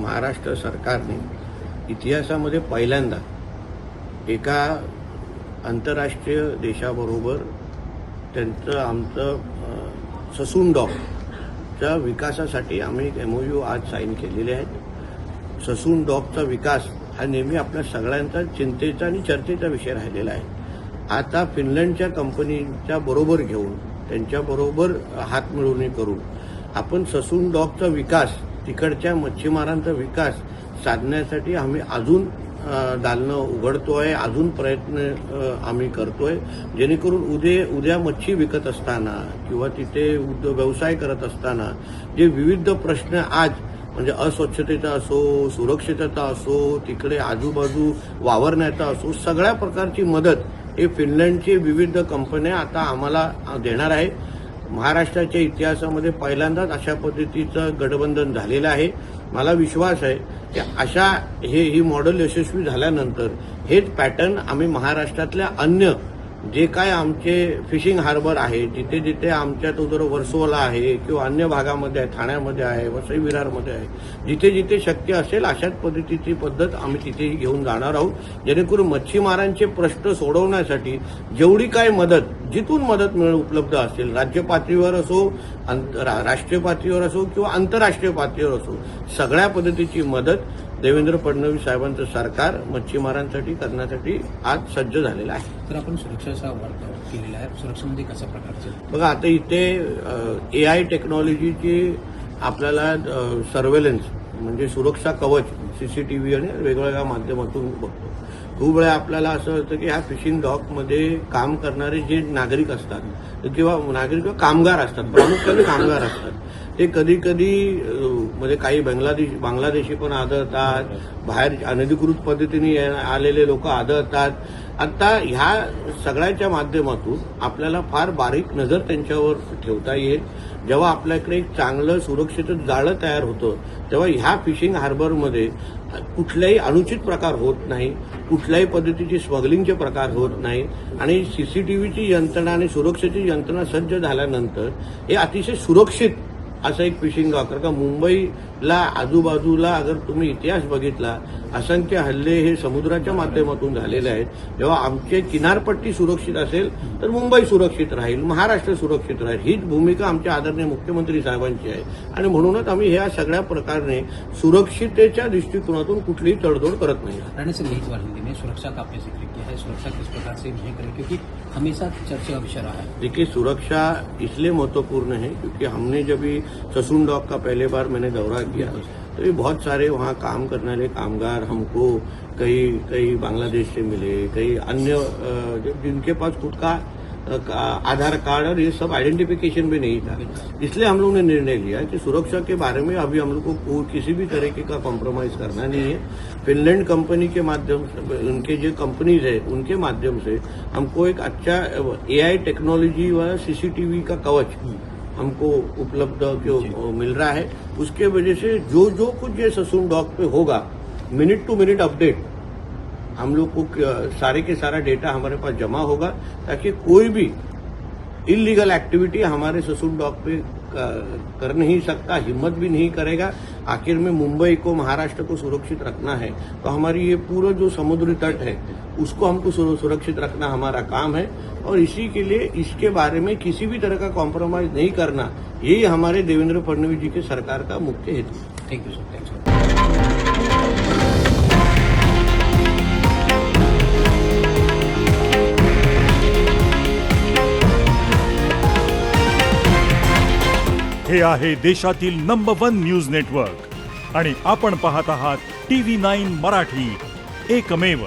महाराष्ट्र सरकारने इतिहासामध्ये पहिल्यांदा एका आंतरराष्ट्रीय देशाबरोबर आमचं ससून डॉकच्या विकासासाठी आम्ही एक MOU आज साईन केलेले आहेत. ससून डॉकचा विकास हा नेहमी आपल्या सगळ्यांचा चिंतेचा आणि चर्चेचा विषय राहिलेला आहे. आता फिनलंडच्या कंपनीच्या बरोबर घेऊन त्यांच्याबरोबर हातमिळवणी करून आपण ससून डॉकचा विकास, तिकडच्या मच्छीमारांचा विकास साधण्यासाठी आम्ही अजून दालनं उघडतोय, अजून प्रयत्न आम्ही करतोय, जेणेकरून उद्या मच्छी विकत असताना किंवा तिथे व्यवसाय करत असताना जे विविध प्रश्न आज म्हणजे अस्वच्छतेचा असो, सुरक्षितता असो, तिकडे आजूबाजू वावरण्याचा असो, सगळ्या प्रकारची मदत हे फिनलंडची विविध कंपन्या आता आम्हाला देणार आहे. महाराष्ट्राच्या इतिहासामध्ये पहिल्यांदाच अशा पद्धतीचं गठबंधन झालेलं आहे. मला विश्वास आहे की ही मॉडेल यशस्वी झाल्यानंतर हेच पॅटर्न आम्ही महाराष्ट्रातल्या अन्य जे काय आमचे फिशिंग हार्बर आहे, जिथे जिथे आमच्या तो जर वर्सोवाला आहे किंवा अन्य भागामध्ये आहे, ठाण्यामध्ये आहे, वसई विरारमध्ये आहे, जिथे जिथे शक्य असेल अशाच पद्धतीची पद्धत आम्ही तिथेही घेऊन जाणार आहोत, जेणेकरून मच्छीमारांचे प्रश्न सोडवण्यासाठी जेवढी काय मदत, जिथून मदत उपलब्ध असेल, राज्य पातळीवर असो, राष्ट्रीय पातळीवर असो किंवा आंतरराष्ट्रीय पातळीवर असो, सगळ्या पद्धतीची मदत देवेंद्र फडणवीस साहेबांचं सरकार मच्छीमारांसाठी करण्यासाठी आज सज्ज झालेलं आहे. तर आपण सुरक्षेचा वापर केलेला आहे. सुरक्षेमध्ये कशा प्रकारचे बघा, आता इथे AI टेक्नॉलॉजीची आपल्याला सर्व्हेलन्स म्हणजे सुरक्षा कवच CCTV आणि वेगवेगळ्या माध्यमातून बघतो. खूप वेळा आपल्याला असं होतं की ह्या फिशिंग डॉकमध्ये काम करणारे जे नागरिक असतात किंवा कामगार असतात, प्रामुख्याने कामगार असतात, ते कधी म्हणजे काही बांगलादेशी पण आढळतात, बाहेर अनधिकृत पद्धतीने आलेले लोक आढळतात. आता ह्या सगळ्याच्या माध्यमातून आपल्याला फार बारीक नजर त्यांच्यावर ठेवता येईल. जेव्हा आपल्याकडे एक चांगलं सुरक्षित जाळं तयार होतं तेव्हा ह्या फिशिंग हार्बरमध्ये कुठल्याही अनुचित प्रकार होत नाही, कुठल्याही पद्धतीची स्मगलिंगचे प्रकार होत नाही आणि CCTVची यंत्रणा आणि सुरक्षेची यंत्रणा सज्ज झाल्यानंतर हे अतिशय सुरक्षित असं एक फिशिंग डॉक. का मुंबईला आजूबाजूला अगर तुम्ही इतिहास बघितला, असंख्य हल्ले हे समुद्राच्या माध्यमातून झालेले आहेत. जेव्हा आमची किनारपट्टी सुरक्षित असेल तर मुंबई सुरक्षित राहील, महाराष्ट्र सुरक्षित राहील. हीच भूमिका आमच्या आदरणीय मुख्यमंत्री साहेबांची आहे आणि म्हणूनच आम्ही ह्या सगळ्या प्रकारे सुरक्षिततेच्या दृष्टिकोनातून कुठलीही तडजोड करत नाही. राणे सर, यही सवाल हिंदी में सुरक्षा का आपने जिक्र किया है, सुरक्षा किस प्रकार से नहीं करें, क्योंकि हमेशा चर्चा का विषय रहा है. देखिए, सुरक्षा इसलिए महत्वपूर्ण है क्योंकि हमने जब ससून डॉक का पहले बार मैंने दौरा किया तो ये बहुत सारे वहाँ काम करने वाले कामगार हमको कई बांग्लादेश से मिले, कई अन्य जिनके पास खुद का आधार कार्ड और ये सब आइडेंटिफिकेशन भी नहीं था. इसलिए हम लोगों ने निर्णय लिया कि सुरक्षा के बारे में अभी हम लोग को किसी भी तरीके का कॉम्प्रोमाइज करना नहीं है. फिनलैंड कंपनी के माध्यम से, उनके जो कंपनीज है उनके माध्यम से हमको एक अच्छा AI टेक्नोलॉजी व CCTV का कवच हमको उपलब्ध जो मिल रहा है. उसके वजह से जो कुछ ये ससून डॉक पे होगा, मिनट टू मिनट अपडेट हम लोग को सारे के सारा डेटा हमारे पास जमा होगा, ताकि कोई भी इलीगल एक्टिविटी हमारे ससून डॉक पे कर नहीं सकता, हिम्मत भी नहीं करेगा. आखिर में मुंबई को, महाराष्ट्र को सुरक्षित रखना है तो हमारी ये पूरा जो समुद्री तट है उसको हमको सुरक्षित रखना हमारा काम है और इसी के लिए इसके बारे में किसी भी तरह का कॉम्प्रोमाइज नहीं करना, यही हमारे देवेंद्र फडणवीस जी के सरकार का मुख्य हेतु है. Thank you sir. Thank you. हे आहे देशातील नंबर 1 न्यूज नेटवर्क आणि आपण पाहत आहात TV9 मराठी, एकमेव.